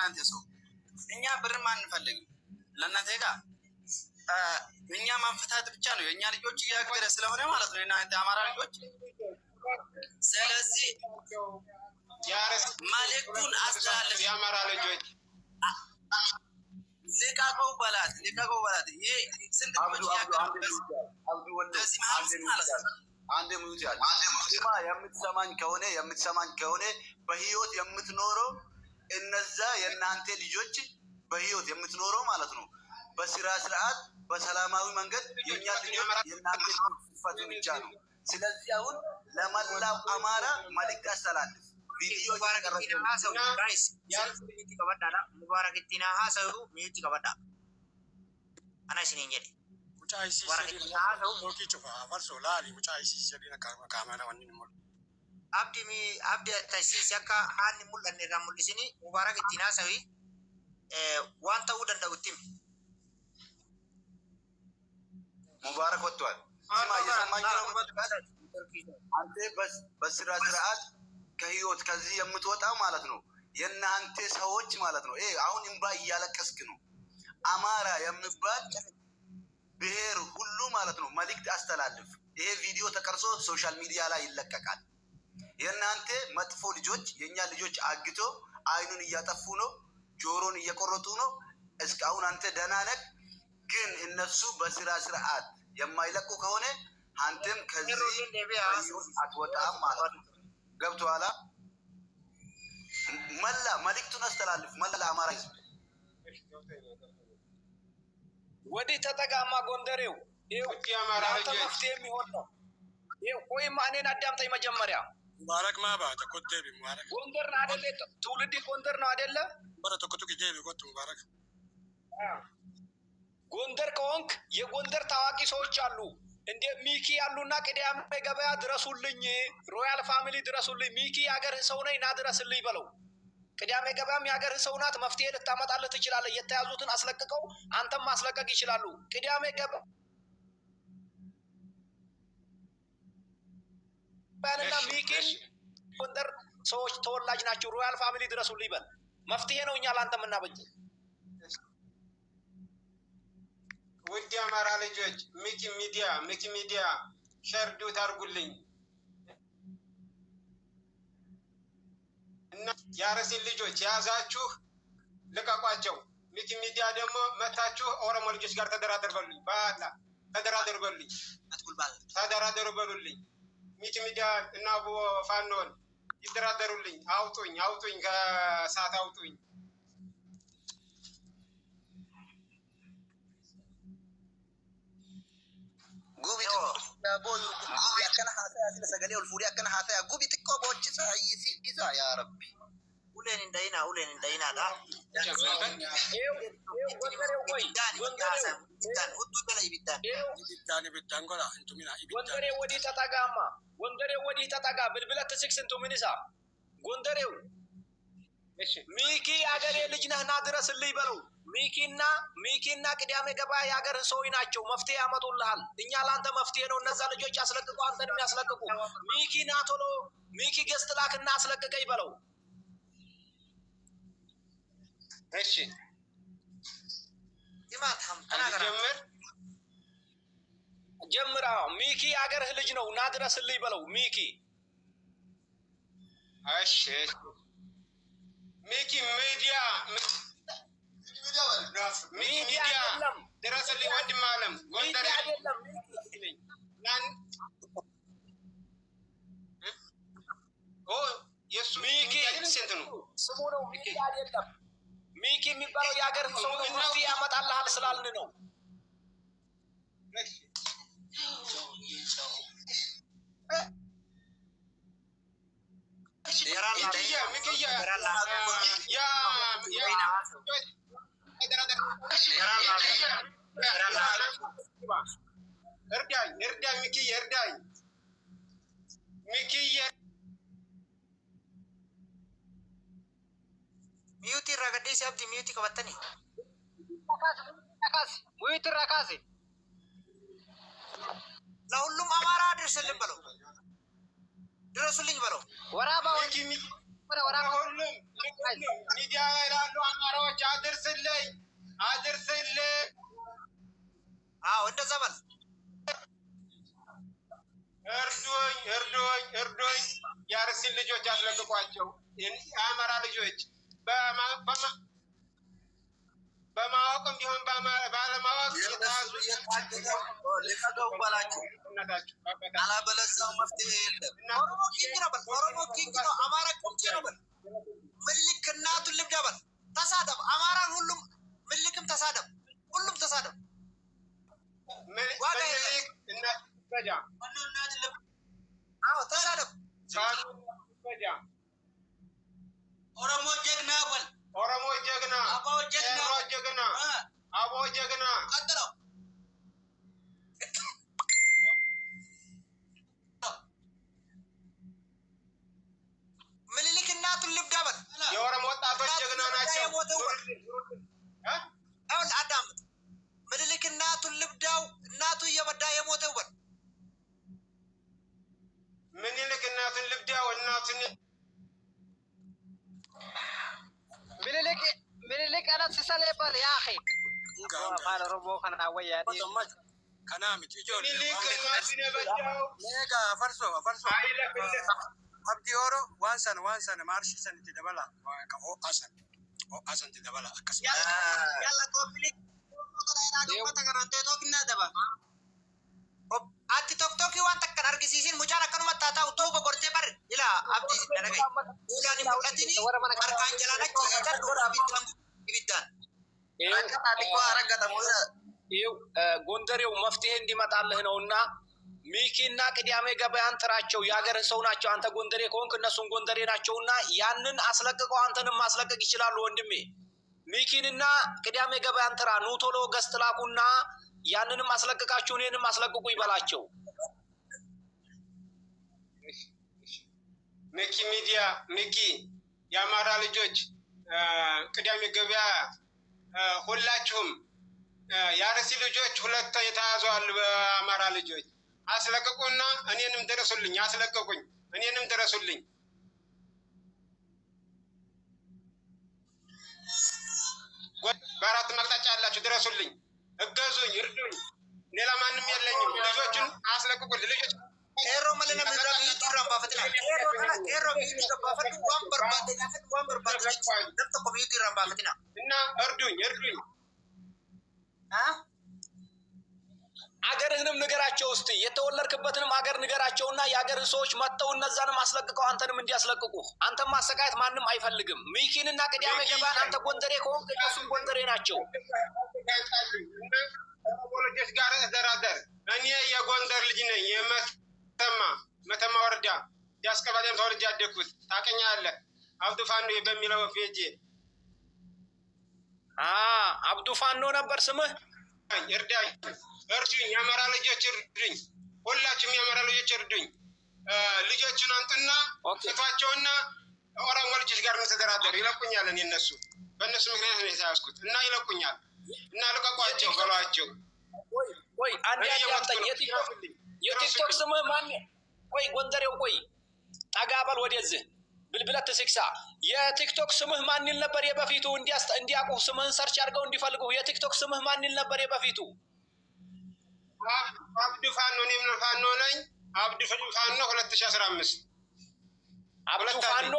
እናንተ ሰው እኛ ብርም አንፈልግም ለእናንተ ጋር እኛ ማንፈታት ብቻ ነው የእኛ ልጆች እያገረ ስለሆነ ማለት ነው እናንተ አማራ ልጆች ስለዚህ መልእክቱን አስተላልፍ የአማራ ልጆች ልቀቀው በላት ይሄ ስንት ልጆች ያገረ አብዱ ወለዚህ ማለት ነው አንድ ሙት ያለ ስማ የምትሰማኝ ከሆነ በህይወት የምትኖረው እነዛ የናንተ ልጆች በህይወት የምትኖረው ማለት ነው በስራ ስርዓት በሰላማዊ መንገድ የኛ ልጆች የናንተ ፍቱ ብቻ ነው ስለዚህ አሁን ለመላው አማራ መልእክት አስተላልፍ ቪዲዮ ያቀረበ ሰው ጋይስ ያልኩት ይቀበዳላ ሙባረክቲና ሀሰሩ ሚዩት ይቀበዳ አናሽን እንጀዲ ሙጫይሲ ሰዲና ሀሰሩ ሞኪ ጩፋ ፈርሶላሊ ሙጫይሲ ሰዲና ካማና ወንኒ ሙሉ abdi taisiisaka haalli mul'anne irraa mul'isini mubaarak ittiin haasawi waan ta'uu danda'uttim mubaarak ወጥቷል ስማ እየሰማኝ ነው አንተ በስራ ስርዓት ከህይወት ከዚህ የምትወጣው ማለት ነው የናንተ ሰዎች ማለት ነው አሁን እንባ እያለቀስክ ነው አማራ የሚባል ብሔር ሁሉ ማለት ነው መልእክት አስተላልፍ ይሄ ቪዲዮ ተቀርጾ ሶሻል ሚዲያ ላይ ይለቀቃል የናንተ መጥፎ ልጆች የኛ ልጆች አግቶ አይኑን እያጠፉ ነው ጆሮን እየቆረጡ ነው እስካሁን አንተ ደህና ነህ ግን እነሱ በስራ ስርዓት የማይለቁ ከሆነ አንተም ከዚህ አትወጣም ማለት ነው ገብቶሃል መላ መልእክቱን አስተላልፍ መላ አማራ ወዲ ተጠጋማ ጎንደሬው ይሄ አማራ ልጅ የሚሆን ነው ይሄ ቆይ ማኔን አዳምጠኝ መጀመሪያ ሙባረክ ማባ ተቆደብ ሙባረክ ጎንደር ነው አይደለ ትውልድ ጎንደር ነው አይደለ በረተኩቱ ጊዜ ቆጥ ሙባረክ ጎንደር ከሆንክ የጎንደር ታዋቂ ሰዎች አሉ እንደ ሚኪ ያሉና ቅዳሜ ገበያ ድረሱልኝ ሮያል ፋሚሊ ድረሱልኝ ሚኪ ያገር ሰው ነኝ ና ድረስልኝ በለው ቅዳሜ ገበያም ያገር ሰው ናት መፍትሄ ልታመጣልህ ትችላለህ የተያዙትን አስለቅቀው አንተም ማስለቀቅ ይችላሉ ቅዳሜ ገበያ ባልና ሚኪን ጎንደር ሰዎች ተወላጅ ናቸው ሮያል ፋሚሊ ድረሱልኝ በል መፍትሄ ነው እኛ ላንተ ምናበጅ ውድ አማራ ልጆች ሚኪ ሚዲያ ሸርዱ ታርጉልኝ እና ያረሲን ልጆች ያዛችሁ ልቀቋቸው ሚኪ ሚዲያ ደግሞ መታችሁ ኦሮሞ ልጆች ጋር ተደራደርበሉኝ ባላ ተደራደርበሉኝ ተደራደርበሉኝ ሚኪ ሚዲያ እና ፋኖን ይደራደሩልኝ አውጡኝ ከሳት አውጡኝ ጉቢ ቦዩ ጉቢ አከና ሀሳ ያስለ ሰገሌ ወልፉሪ አከና ሀሳ ጉቢ ጥቆ ቦች ሳይሲ ኢዛ ያ ረቢ ኡሌን እንደይና ዳ ወንደሬው ወይ ቢዳን ጎላ እንቱሚና ወንደሬው ወዲ ተጠጋ ብልብለት ሲክስንቱ ምንሳ ጎንደሬው እሺ ሚኪ አገሬ ልጅ ነህና ድረስልኝ በለው ሚኪና ቅዳሜ ገበያ ያገር ሰውይ ናቸው መፍትሄ ያመጡልሃል እኛ ላንተ መፍትሄ ነው እነዛ ልጆች ያስለቅቁ አንተንም ያስለቅቁ ሚኪ ናቶሎ ሚኪ ገስትላክና አስለቅቀኝ በለው እሺ ይማታም ጀምራ ሚኪ ያገርህ ልጅ ነው ና ድረስልኝ በለው ሚኪ እሺ ሚኪ ሚዲያ ድረስልኝ ወንድም አለም ጎንደር አይደለም የሱ ሚኪ ስንት ነው ስሙ ነው ሚኪ አይደለም ሚኪ የሚባለው ያገር ሰው ነው መፍትሄ ያመጣልሃል ስላልን ነው እርዳኝ ሚኪ ሚዩቲ ረገዴ ሲያብቲ ሚዩቲ ከበተኒ ሚዩቲ ረካሴ ለሁሉም አማራ ድረስልኝ በለው ድረሱልኝ በለው ወራባ ሚዲያ ይላሉ እንደዛ በል እርዶኝ የአርሲን ልጆች አስለቅቋቸው። የአማራ ልጆች በማወቅም ቢሆን ባለማወቅ የተያዙ ልቀቀው በላቸው። አለበለዚያ መፍትሄ የለም። ኦሮሞ ኪንግ ነው በል። ኦሮሞ ኪንግ ነው። አማራ ቁንጭ ነው በል። ምልክ እናቱን ልብዳ በል። ተሳደብ። አማራን ሁሉም ምልክም ተሳደብ። ሁሉም ተሳደብ። ዋጋ ምልክ እናት በዳ ተሳደብ። ኦሮሞ ጀግና በል። ኦሮሞ ጀግና፣ አባው ጀግና፣ ጀግና፣ አባው ጀግና። ቀጥለው ምኒልክ እናቱን ልብዳ በል። የኦሮሞ ወጣቶች ጀግና ናቸው። አሁን አዳምጥ። ምኒልክ እናቱን ልብዳው፣ እናቱ እየበዳ የሞተው በል። ምኒልክ እናቱን ልብዳው፣ እናቱን ምኒልክ አነስሰለ በል ያ አኺ ቃል ሮቦ ከና ወያዲ ከናሚ ትጆል ምኒልክ እናቱን የበዳው ኔጋ ፈርሶ abdi oro wansan marshi san ti dabala ka o asan ti dabala akas yalla konflikt radio mata garante to kinna daba atti tok wan takkan argisisin mucara kan mata ta uto ko korte bar ila abdi dalagai ulani mulatini arkan jalana ci ta do bitan ibitan ረቀጣ አረገጠ ሞላ ጎንደሬው መፍትሄ እንዲመጣልህ ነውና ሚኪና ቅዳሜ ገበያን ጥራቸው። ያገር ሰው ናቸው። አንተ ጎንደሬ ከሆንክ እነሱም ጎንደሬ ናቸውና ያንን አስለቅቀው አንተንም ማስለቀቅ ይችላሉ። ወንድሜ ሚኪንና ቅዳሜ ገበያን ጥራ። ኑ ቶሎ ገስት ላኩና ያንንም አስለቅቃችሁ እኔንም አስለቅቁ ይበላቸው። ሚኪ ሚዲያ ሚኪ የአማራ ልጆች ቅዳሜ ገበያ ሁላችሁም የአርሲ ልጆች ሁለት የተያዙ አሉ። በአማራ ልጆች አስለቅቁና እኔንም ድረሱልኝ። አስለቅቁኝ፣ እኔንም ድረሱልኝ። በአራት መቅጣጫ ያላችሁ ድረሱልኝ፣ እገዙኝ፣ እርዱኝ። ሌላ ማንም የለኝም። ልጆቹን አስለቅቁልኝ። ልጆች ero malena mira miti ramba fatina ero miti ramba fatina wambar bade dabta ko miti ramba fatina እና እርዱኝ አገርህንም ንገራቸው። እስቲ የተወለድክበትንም አገር ንገራቸውና የአገርህ ሰዎች መጥተው እነዛንም አስለቅቀው አንተንም እንዲያስለቅቁ። አንተም ማሰቃየት ማንም አይፈልግም። ሚኪንና ቅዳሜ ገባን አንተ ጎንደሬ ከሆንክ እነሱም ጎንደሬ ናቸው። ወለጆች ጋር እደራደር። እኔ የጎንደር ልጅ ነኝ። መተማ ወረዳ ያስቀባለም ተወልጄ ያደግኩት ታውቀኛለህ። አብዱ ፋኖ በሚለው ፔጅ አብዱ ፋኖ ነበር ስምህ። እርዳኝ፣ እርዱኝ፣ የአማራ ልጆች እርዱኝ። ሁላችሁም የአማራ ልጆች እርዱኝ። ልጆቹን አንጡና እቷቸውና ኦሮሞ ልጆች ጋር ተደራደሩ። ይለቁኛል። እኔ እነሱ በእነሱ ምክንያት ነው የተያዝኩት እና ይለቁኛል እና ልቀቋቸው በሏቸው። ቆይ አንዴ ያጣኝ የቲክቶክ ስምህ ማን? ቆይ ጎንደሬው ቆይ ጠጋበል ወደዚህ ብልብለት ስክሳ የቲክቶክ ስምህ ማን ይል ነበር የበፊቱ? እንዲያውቁ ስምህን ሰርች አድርገው እንዲፈልጉ። የቲክቶክ ስምህ ማን ይል ነበር የበፊቱ? አብዱ ፋኖ። እኔም ፋኖ ነኝ። አብዱ ፋኖ 2015 አብዱ ፋኖ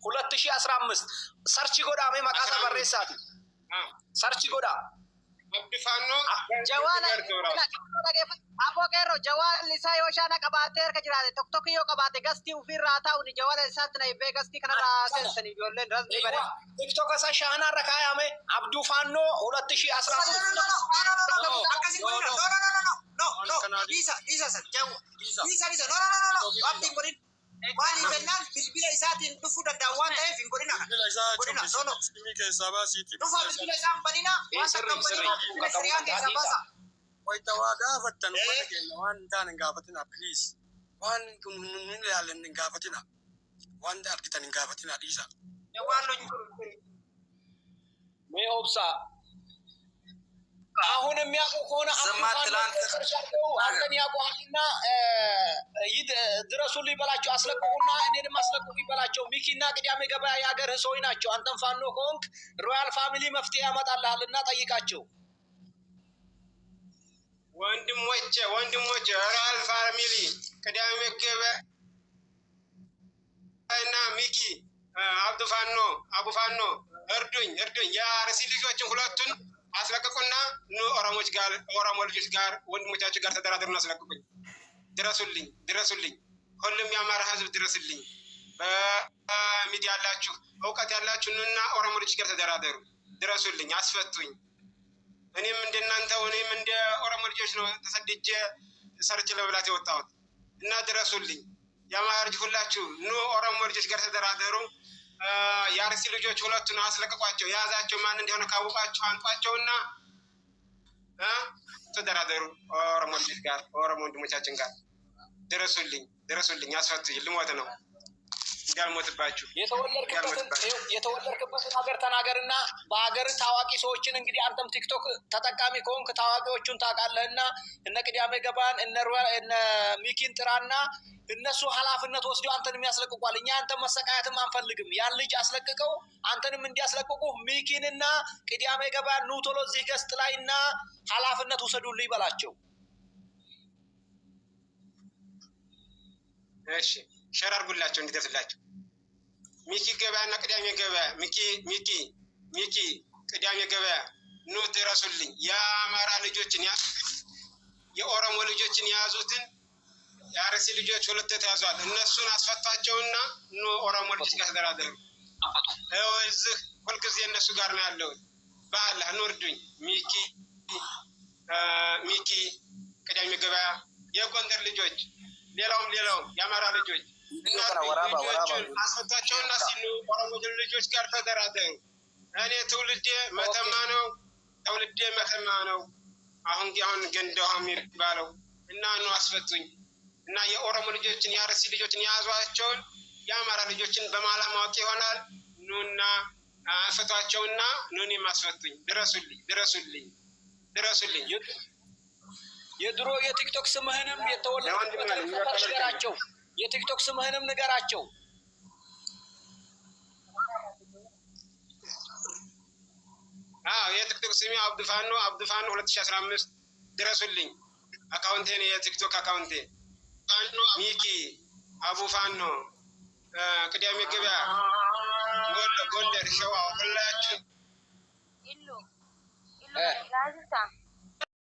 2015 ሰርች ጎዳ መቃታ በሬሳት ሰርች ጎዳ አብዱ ፋኖ ጀዋላ አቦቀሮ ጀዋል ሊሳይ ወሻና ቀባቴር ከጅራለ ቶክቶክ ዮ ቀባቴ ገስቲ ኡፊራታው ኒ ጀዋል ሳትና ይበገስቲ ከነራ ሰንሰኒ ጆለን ረዝኒ በለ ቲክቶክ ሳሻና ረካያሜ አብዱ ፋኖ 2015 Wali benan bilbila isatin dufu dandawan tae fingorina. Gorina sono. Dufa bilbila isam banina. Wasa kampani. Serian ke sabasa. Wai tawaga fatan wala ke wan tan ngafatina please. Wan kunun yalan ngafatina. Wan dar kita ngafatina disa. Ya walo me hopsa አሁን የሚያውቁ ከሆነ አንተን ያውቁና ድረሱልኝ በላቸው። አስለቅቁና እኔንም አስለቅቁኝ በላቸው። ሚኪና ቅዳሜ ገበያ የሀገርህ ሰዎች ናቸው። አንተም ፋኖ ከሆንክ ሮያል ፋሚሊ መፍትሄ ያመጣልሃልና ጠይቃቸው። ወንድሞቼ ራል ፋሚሊ ቅዳሜ ገበያ እና ሚኪ አቡፋኖ እርዱኝ። የአርሲ ልጆችን ሁለቱን አስለቅቁና ኦሮሞ ልጆች ጋር ወንድሞቻችሁ ጋር ተደራደሩና አስለቅቁኝ። ድረሱልኝ። ሁሉም የአማራ ህዝብ ድረስልኝ። በሚዲያ ያላችሁ እውቀት ያላችሁ ኑና ኦሮሞ ልጆች ጋር ተደራደሩ። ድረሱልኝ፣ አስፈቱኝ። እኔም እንደ ኦሮሞ ልጆች ነው ተሰድጄ ሰርች ለመብላት የወጣሁት እና ድረሱልኝ። የአማራ ልጅ ሁላችሁ ኑ ኦሮሞ ልጆች ጋር ተደራደሩ። የአርሲ ልጆች ሁለቱን አስለቅቋቸው። የያዛቸው ማን እንደሆነ ካወቃችሁ አንጧቸውና ተደራደሩ ኦሮሞ ልጆች ጋር፣ ኦሮሞ ወንድሞቻችን ጋር። ድረሱልኝ፣ አስፈቱኝ። ልሞት ነው እንዳልሞትባችሁ። የተወለድክበትን ሀገር ተናገርና በሀገር ታዋቂ ሰዎችን እንግዲህ አንተም ቲክቶክ ተጠቃሚ ከሆንክ ታዋቂዎቹን ታውቃለህና እነ ቅዳሜ ገባን እነ ሚኪን ጥራና እነሱ ኃላፊነት ወስደው አንተንም ያስለቅቋል። እኛ አንተን መሰቃየትም አንፈልግም። ያን ልጅ አስለቅቀው አንተንም እንዲያስለቅቁ ሚኪንና ቅዳሜ ገባን ኑ ቶሎ እዚህ ገስት ላይና ኃላፊነት ውሰዱልኝ በላቸው። እሺ ሸር አድርጉላቸው እንዲደርስላቸው። ሚኪ ገበያና ቅዳሜ ገበያ ሚኪ ቅዳሜ ገበያ ኑ ድረሱልኝ። የአማራ ልጆችን የኦሮሞ ልጆችን የያዙትን የአርሲ ልጆች ሁለት ተያዟል። እነሱን አስፈቷቸውና ኑ ኦሮሞ ልጆች ጋር ተደራደሩ። እዚህ ሁልጊዜ እነሱ ጋር ነው ያለው። በአላህ ኑ እርዱኝ። ሚኪ ቅዳሜ ገበያ የጎንደር ልጆች ሌላውም የአማራ ልጆች ልጆቹን አስፈቷቸውና ሲሉ ኦሮሞ ልጆች ጋር ተደራደሩ። እኔ ትውልዴ መተማ ነው። አሁን ገንዳው የሚባለው እና ኑ አስፈቱኝ። እና የኦሮሞ ልጆችን የአርሲ ልጆችን የያዟቸውን የአማራ ልጆችን በማላ ማወቅ ይሆናል። ኑና አስፈቷቸውና ኑን ማስፈቱኝ። ድረሱልኝ። የድሮ የቲክቶክ ስምህንም የተወለደበትን ንገራቸው። የቲክቶክ ስምህንም ንገራቸው። የቲክቶክ ስሜ አብዱፋኖ 2015 ድረሱልኝ። አካውንቴ ነው የቲክቶክ አካውንቴ። ሚኪ አቡፋኖ ቅዳሜ ገበያ ጎንደር ሸዋ ሁላችሁ